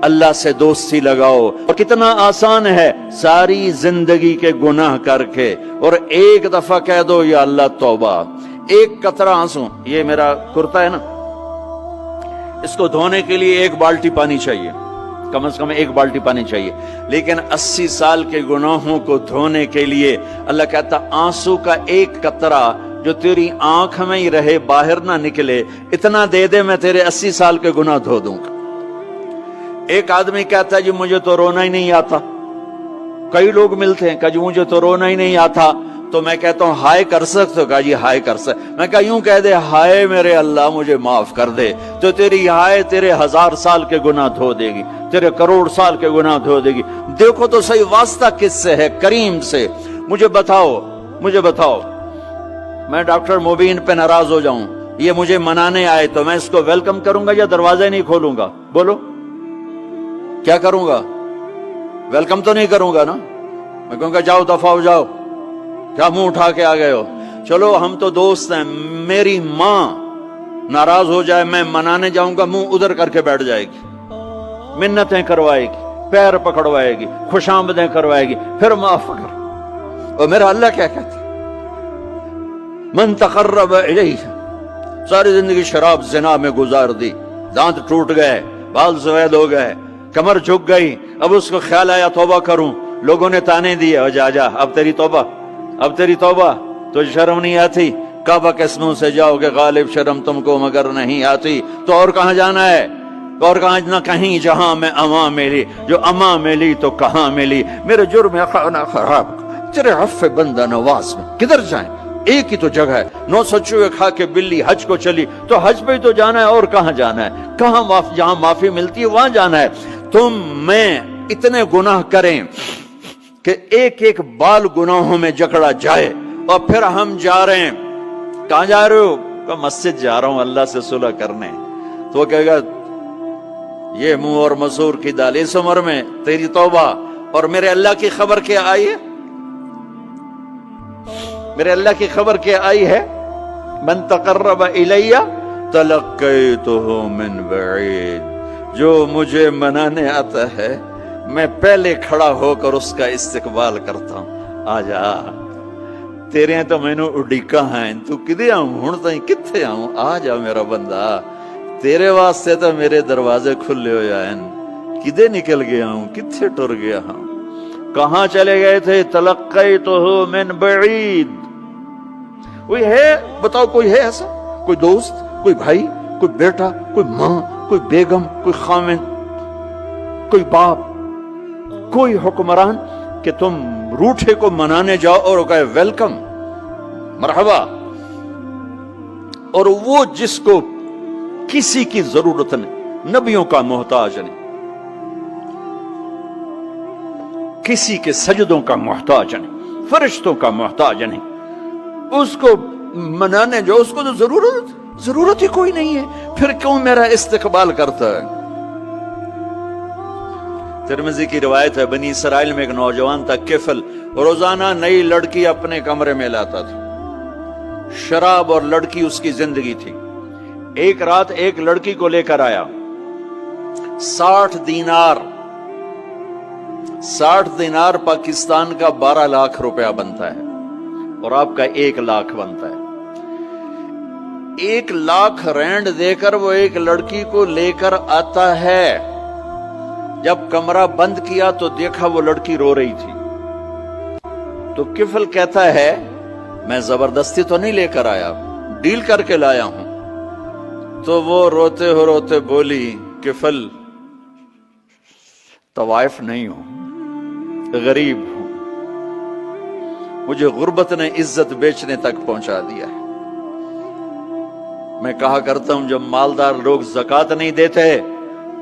اللہ سے دوستی لگاؤ. اور کتنا آسان ہے ساری زندگی کے گناہ کر کے اور ایک دفعہ کہہ دو یا اللہ توبہ. ایک قطرہ آنسو، یہ میرا کرتا ہے نا، اس کو دھونے کے لیے ایک بالٹی پانی چاہیے، کم از کم ایک بالٹی پانی چاہیے. لیکن 80 سال کے گناہوں کو دھونے کے لیے اللہ کہتا آنسو کا ایک قطرہ جو تیری آنکھ میں ہی رہے، باہر نہ نکلے، اتنا دے دے میں تیرے 80 سال کے گناہ دھو دوں گا. ایک آدمی کہتا ہے جی مجھے تو رونا ہی نہیں آتا. کئی لوگ ملتے ہیں کہ جی مجھے تو رونا ہی نہیں آتا. تو میں کہتا ہوں ہائے کر سکتے ہو؟ کہا جی ہائے کر سکتے. میں کہا یوں کہہ دے ہائے میرے اللہ مجھے معاف کر دے، تو تیری ہائے تیرے 1000 سال کے گناہ دھو دے گی، تیرے کروڑ سال کے گناہ دھو دے گی. دیکھو تو صحیح واسطہ کس سے ہے؟ کریم سے. مجھے بتاؤ میں ڈاکٹر مبین پہ ناراض ہو جاؤں، یہ مجھے منانے آئے تو میں اس کو ویلکم کروں گا یا دروازے نہیں کھولوں گا؟ بولو کیا کروں گا؟ ویلکم تو نہیں کروں گا نا. میں کہوں گا جاؤ دفعہ ہو جاؤ، کیا منہ اٹھا کے آ گئے ہو؟ چلو ہم تو دوست ہیں. میری ماں ناراض ہو جائے میں منانے جاؤں گا، منہ ادھر کر کے بیٹھ جائے گی، منتیں کروائے گی، پیر پکڑوائے گی، خوش آمدیں کروائے گی، پھر معاف کر. اور میرا اللہ کیا کہتا ہے؟ من تقرب الیہ. ساری زندگی شراب زنا میں گزار دی، دانت ٹوٹ گئے، بال سفید ہو گئے، کمر جھک گئی. اب اس کو خیال آیا توبہ کروں، لوگوں نے تانے دیے جا اب تیری توبہ تو شرم نہیں آتی؟ کعبہ کے اسموں سے جاؤ گے غالب شرم تم کو مگر نہیں آتی. تو اور کہاں جانا ہے؟ اور کہاں نہ کہیں جہاں میں اماں ملی، جو اماں ملی تو کہاں ملی. میرے جرم خانہ خراب تیرے عفو بندہ نواز میں کدھر جائیں؟ ایک ہی تو جگہ ہے. 900 چوہے کھا کے بلی حج کو چلی تو حج پہ ہی تو جانا ہے، اور کہاں جانا ہے؟ کہاں جہاں معافی ملتی ہے وہاں جانا ہے. تم میں اتنے گناہ کریں کہ ایک ایک بال گناہوں میں جکڑا جائے، اور پھر ہم جا رہے ہیں. کہاں جا رہے ہو؟ کہ مسجد جا رہا ہوں اللہ سے صلح کرنے. تو وہ کہے گا یہ منہ اور مسور کی دال، اس عمر میں تیری توبہ. اور میرے اللہ کی خبر کیا آئی ہے؟ میرے اللہ کی خبر کیا آئی ہے؟ من تقرب الی تلقیتہ من بعید. جو مجھے منانے آتا ہے میں پہلے کھڑا ہو کر اس کا استقبال کرتا ہوں. آجا تیرے تو مینو اڈیکا ہیں، تو کدے آؤں ہوں تائیں کتھے آؤں؟ آجا میرا بندہ، تیرے واسطے تو میرے دروازے کھلے ہو جائیں. کدے نکل گیا ہوں، کتھے ٹر گیا ہوں، کہاں چلے گئے تھے؟ تلقیتہ من بعید. کوئی ہے بتاؤ، کوئی ہے ایسا؟ کوئی دوست، کوئی بھائی، کوئی بیٹا، کوئی ماں، کوئی بیگم، کوئی خامن، کوئی باپ، کوئی حکمران کہ تم روٹھے کو منانے جاؤ اور کہے ویلکم مرحبا؟ اور وہ جس کو کسی کی ضرورت نہیں، نبیوں کا محتاج نہیں، کسی کے سجدوں کا محتاج نہیں، فرشتوں کا محتاج نہیں، اس کو منانے جو اس کو تو ضرورت ہی کوئی نہیں ہے، پھر کیوں میرا استقبال کرتا ہے؟ ترمذی کی روایت ہے، بنی اسرائیل میں ایک نوجوان تھا کفل، روزانہ نئی لڑکی اپنے کمرے میں لاتا تھا. شراب اور لڑکی اس کی زندگی تھی. ایک رات ایک لڑکی کو لے کر آیا. 60 دینار پاکستان کا 12 لاکھ روپیہ بنتا ہے، اور آپ کا 1 لاکھ بنتا ہے. 1 لاکھ رینڈ دے کر وہ ایک لڑکی کو لے کر آتا ہے. جب کمرہ بند کیا تو دیکھا وہ لڑکی رو رہی تھی. تو کفل کہتا ہے میں زبردستی تو نہیں لے کر آیا، ڈیل کر کے لایا ہوں. تو وہ روتے بولی کفل طوائف نہیں ہوں، غریب ہوں، مجھے غربت نے عزت بیچنے تک پہنچا دیا ہے. میں کہا کرتا ہوں جب مالدار لوگ زکوٰۃ نہیں دیتے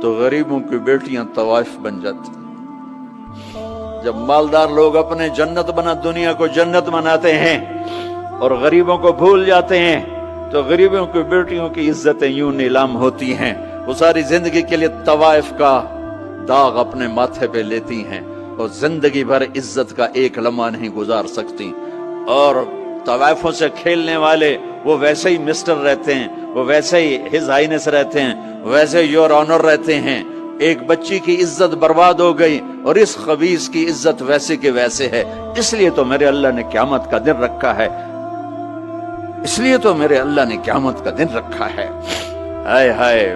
تو غریبوں کی بیٹیاں طوائف بن جاتی. جب مالدار لوگ اپنے جنت بنا دنیا کو جنت بناتے ہیں اور غریبوں کو بھول جاتے ہیں تو غریبوں کی بیٹیوں کی عزتیں یوں نیلام ہوتی ہیں. وہ ساری زندگی کے لیے طوائف کا داغ اپنے ماتھے پہ لیتی ہیں اور زندگی بھر عزت کا ایک لمحہ نہیں گزار سکتی. اور طوائفوں سے کھیلنے والے وہ ویسے ہی مسٹر رہتے ہیں، وہ ویسے ہی ہز ہائنس رہتے ہیں، ویسے یور آنر رہتے ہیں. ایک بچی کی عزت برباد ہو گئی اور اس خبیث کی عزت ویسے کے ویسے ہے، اس لیے تو میرے اللہ نے قیامت کا دن رکھا ہے، اس لیے تو میرے اللہ نے قیامت کا دن رکھا ہے۔ ہائے ہائے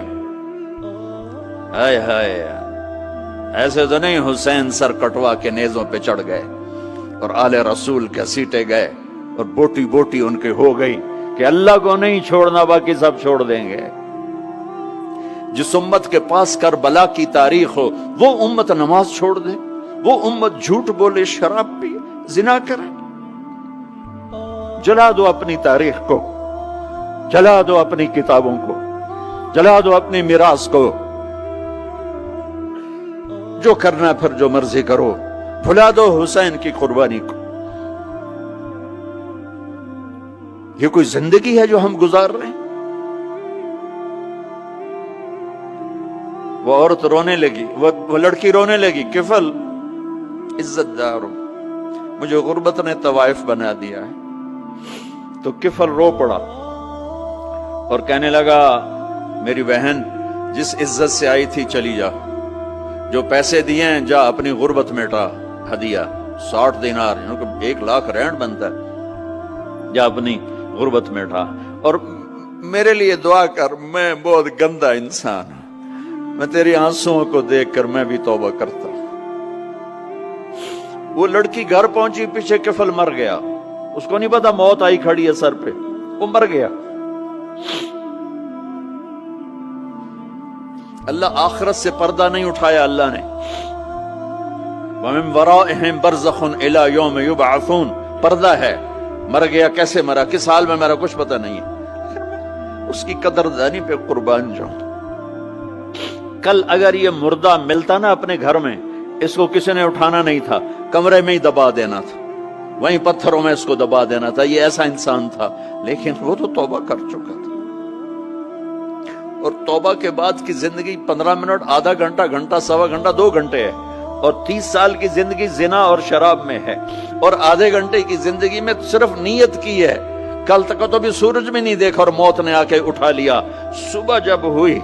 ہائے ہائے، ایسے تو نہیں حسین سر کٹوا کے نیزوں پہ چڑھ گئے اور آل رسول کے سیٹے گئے اور بوٹی بوٹی ان کے ہو گئی کہ اللہ کو نہیں چھوڑنا باقی سب چھوڑ دیں گے۔ جس امت کے پاس کربلا کی تاریخ ہو وہ امت نماز چھوڑ دے، وہ امت جھوٹ بولے، شراب پی، زنا کرے۔ جلا دو اپنی تاریخ کو، جلا دو اپنی کتابوں کو، جلا دو اپنی میراث کو، جو کرنا پھر جو مرضی کرو، بھلا دو حسین کی قربانی کو۔ یہ کوئی زندگی ہے جو ہم گزار رہے ہیں؟ وہ عورت رونے لگی، وہ لڑکی رونے لگی، کفل عزت دار، مجھے غربت نے طوائف بنا دیا ہے۔ تو کفل رو پڑا اور کہنے لگا میری بہن جس عزت سے آئی تھی چلی جا، جو پیسے دیے ہیں جا اپنی غربت مٹا، ہدیہ 60 دینار، 1 لاکھ رینڈ بنتا ہے، جا اپنی غربت مٹا اور میرے لیے دعا کر، میں بہت گندا انسان ہوں، میں تیری آنسوؤں کو دیکھ کر میں بھی توبہ کرتا ہوں۔ وہ لڑکی گھر پہنچی، پیچھے کفل مر گیا، اس کو نہیں پتا موت آئی کھڑی ہے سر پہ، وہ مر گیا۔ اللہ آخرت سے پردہ نہیں اٹھایا اللہ نے۔ وَمِن وَرَائِهِمْ بَرْزَخٌ إِلَى يَوْمِ يُبْعَثُونَ، پردہ ہے، مر گیا، کیسے مرا، کس حال میں میرا کچھ پتہ نہیں ہے، اس کی قدردانی پہ قربان جاؤں۔ کل اگر یہ مردہ ملتا نا اپنے گھر میں، اس کو کسی نے اٹھانا نہیں تھا، کمرے میں ہی دبا دینا تھا، وہیں پتھروں میں اس کو دبا دینا تھا، یہ ایسا انسان تھا، لیکن وہ تو توبہ کر چکا تھا۔ اور توبہ کے بعد کی زندگی 15 منٹ، آدھا گھنٹہ، گھنٹہ، سوا گھنٹہ، 2 گھنٹے ہے، اور 30 سال کی زندگی زنا اور شراب میں ہے، اور آدھے گھنٹے کی زندگی میں صرف نیت کی ہے۔ کل تک تو بھی سورج بھی نہیں دیکھا اور موت نے آ کے اٹھا لیا۔ صبح جب ہوئی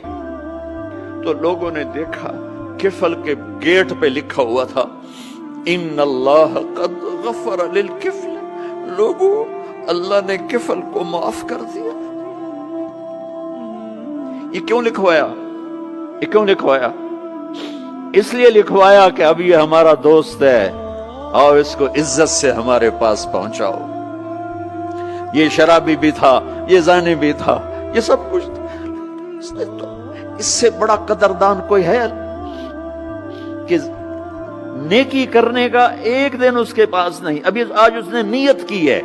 تو لوگوں نے دیکھا کفل کے گیٹ پہ لکھا ہوا تھا ان اللہ قد غفر للکفل، لوگوں اللہ نے کفل کو معاف کر دیا۔ یہ کیوں لکھوایا؟ یہ کیوں لکھوایا؟ اس لیے لکھوایا کہ اب یہ ہمارا دوست ہے، آؤ اس کو عزت سے ہمارے پاس پہنچاؤ۔ یہ شرابی بھی تھا، یہ زانی بھی تھا، یہ سب کچھ تھا۔ اس سے بڑا قدردان کوئی ہے کہ نیکی کرنے کا ایک دن اس کے پاس نہیں؟ ابھی آج اس نے نیت کی ہے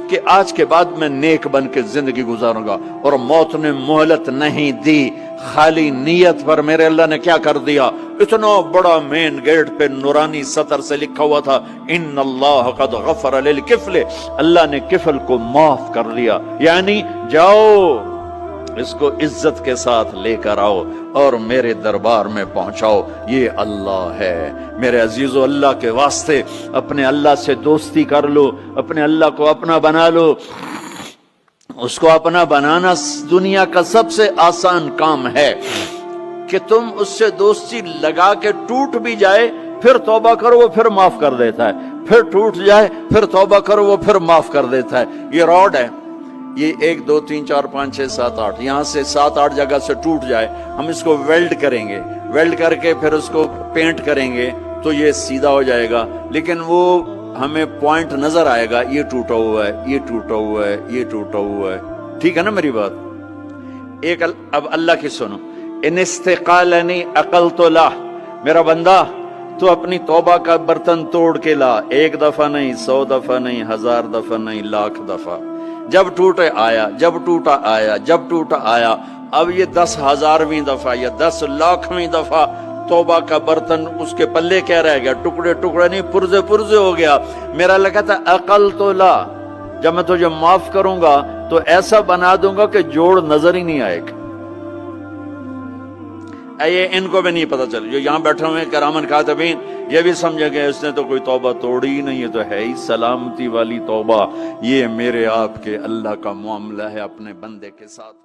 کہ آج کے بعد میں نیک بن کے زندگی گزاروں گا، اور موت نے مہلت نہیں دی۔ خالی نیت پر میرے اللہ نے کیا کر دیا، اتنا بڑا مین گیٹ پہ نورانی سطر سے لکھا ہوا تھا ان اللہ قد غفر للکفل، اللہ نے کفل کو معاف کر دیا۔ یعنی جاؤ اس کو عزت کے ساتھ لے کر آؤ اور میرے دربار میں پہنچاؤ، یہ اللہ ہے۔ میرے عزیزو، اللہ کے واسطے اپنے اللہ سے دوستی کر لو، اپنے اللہ کو اپنا بنا لو۔ اس کو اپنا بنانا دنیا کا سب سے آسان کام ہے کہ تم اس سے دوستی لگا کے ٹوٹ بھی جائے پھر توبہ کرو وہ پھر معاف کر دیتا ہے، پھر ٹوٹ جائے پھر توبہ کرو وہ پھر معاف کر دیتا ہے۔ یہ راڈ ہے، یہ 1 2 3 4 5 6 7 8 یہاں سے 7 8 جگہ سے ٹوٹ جائے، ہم اس کو ویلڈ کریں گے، ویلڈ کر کے پھر اس کو پینٹ کریں گے تو یہ سیدھا ہو جائے گا، لیکن وہ ہمیں پوائنٹ نظر آئے گا، یہ ٹوٹا ہوا ہے، یہ ٹوٹا ہوا ہے، یہ ٹوٹا ہوا ہے۔ ٹھیک ہے نا میری بات؟ ایک اب اللہ کی سنو، ان استقالنی عقلت لا، میرا بندہ تو اپنی توبہ کا برتن توڑ کے لا، 1 دفعہ نہیں، 100 دفعہ نہیں، 1000 دفعہ نہیں، 1,00,000 دفعہ۔ جب ٹوٹے آیا، جب ٹوٹا آیا، جب ٹوٹا آیا، اب یہ 10,000ویں دفعہ یا 10,00,000ویں دفعہ توبہ کا برتن اس کے پلے کیا رہ گیا؟ ٹکڑے ٹکڑے نہیں، پرزے پرزے ہو گیا۔ میرا لگا تھا عقل تو لا، جب میں تجھے معاف کروں گا تو ایسا بنا دوں گا کہ جوڑ نظر ہی نہیں آئے گا۔ یہ ان کو بھی نہیں پتا چل، جو یہاں بیٹھے ہوئے کرامن کاتبین یہ بھی سمجھے گئے اس نے تو کوئی توبہ توڑی ہی نہیں، یہ تو ہے ہی سلامتی والی توبہ۔ یہ میرے آپ کے اللہ کا معاملہ ہے اپنے بندے کے ساتھ۔